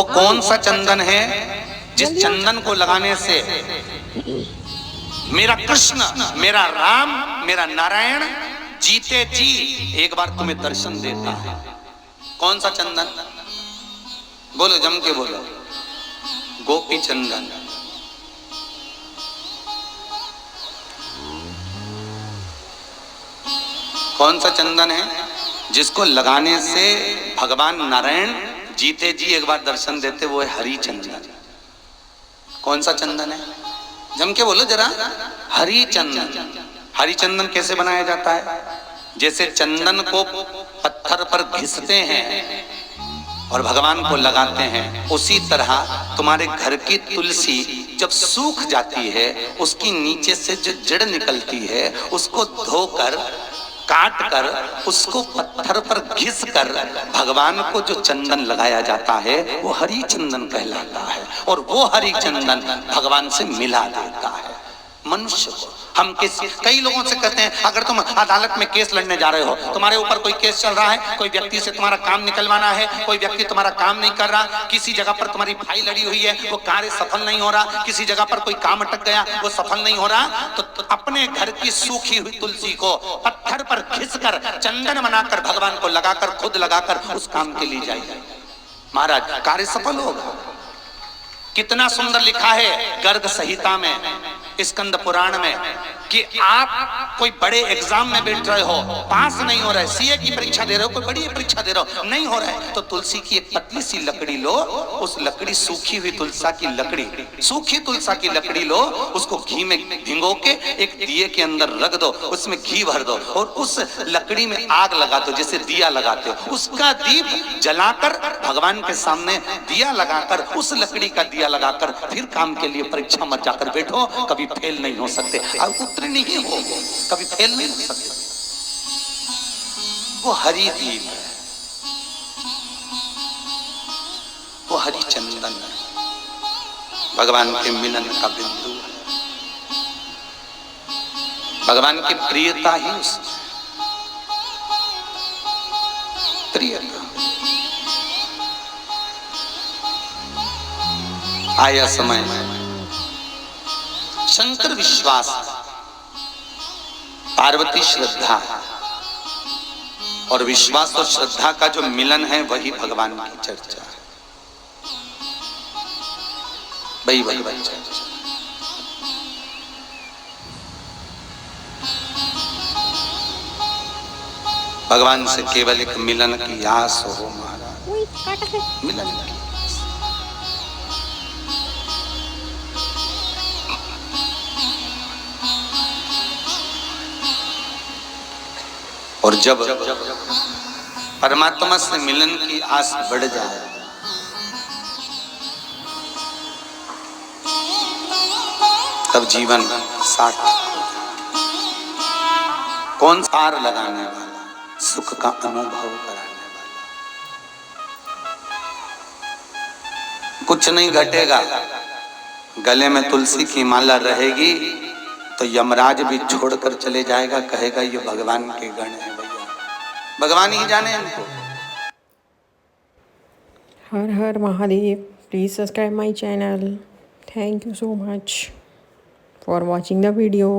वो कौन सा चंदन है जिस चंदन को लगाने से मेरा कृष्ण, मेरा राम, मेरा नारायण जीते जी एक बार तुम्हें दर्शन देता है? कौन सा चंदन? बोलो, जम के बोलो। गोपी चंदन। कौन सा चंदन है जिसको लगाने से भगवान नारायण जीते जी एक बार दर्शन देते? वो है हरि चंदन। कौन सा चंदन है? जम के बोलो जरा। हरि चंदन। हरि चंदन कैसे बनाया जाता है? जैसे चंदन को पत्थर पर घिसते हैं और भगवान को लगाते हैं, उसी तरह तुम्हारे घर की तुलसी जब सूख जाती है, उसकी नीचे से जो जड़ निकलती है उसको धोकर काट कर उसको पत्थर पर घिस कर भगवान को जो चंदन लगाया जाता है वो हरि चंदन कहलाता है। और वो हरि चंदन भगवान से मिला देता है मनुष्य को। हम कई लोगों से कहते हैं, अगर तुम अदालत में केस लड़ने जा रहे हो, तुम्हारे ऊपर कोई केस चल रहा है, कोई व्यक्ति से तुम्हारा काम निकलवाना है, कोई व्यक्ति तुम्हारा काम नहीं कर रहा, किसी जगह पर तुम्हारी फाइल लड़ी हुई है, वो कार्य सफल नहीं हो रहा, किसी जगह पर कोई काम अटक गया, वो सफल नहीं हो रहा, तो अपने घर की सूखी हुई तुलसी को पत्थर पर घिसकर चंदन बनाकर भगवान को लगाकर, खुद लगाकर उस काम के लिए जाइए, महाराज कार्य सफल होगा। कितना सुंदर लिखा है गर्ग संहिता में, स्कंद पुराण में, कि आप कोई बड़े एग्जाम में बैठ रहे हो, पास नहीं हो रहे, सीए की परीक्षा दे रहे हो, कोई बड़ी परीक्षा दे रहे हो, नहीं हो रहा है, तो तुलसी की एक पतली सी लकड़ी लो, उस लकड़ी सूखी हुई तुलसा की लकड़ी, सूखी तुलसा की लकड़ी लो, उसको घी में भिगो के एक दिए के अंदर रख दो, उसमें घी भर दो और उस लकड़ी में आग लगा दो, जैसे दिया लगाते हो, उसका दीप जलाकर भगवान के सामने दिया लगाकर, उस लकड़ी का दिया लगाकर फिर काम के लिए परीक्षा में जाकर बैठो, कभी फेल नहीं हो सकते, अब उत्तीर्ण ही हो, कभी फेल नहीं हो सकते। वो हरि दीप है, वो हरि चंदन है, भगवान के मिलन का बिंदु है, भगवान की प्रियता ही उस प्रियता। आया समय शंकर विश्वास, पार्वती श्रद्धा, और विश्वास और श्रद्धा का जो मिलन है वही भगवान की चर्चा है, वही भगवान चर्चा। भगवान से केवल एक मिलन की आस हो महाराज, मिलन की। और जब परमात्मा से मिलन की आस बढ़ जाए, तब जीवन सार्थक हो जाए। कौन पार लगाने वाला, सुख का अनुभव कराने वाला। कुछ नहीं घटेगा, गले में तुलसी की माला रहेगी तो यमराज भी छोड़कर चले जाएगा, कहेगा ये भगवान के गण है भैया, भगवान ही जाने इनको। हर हर Mahadev. Please subscribe my channel. Thank you so much for watching the video.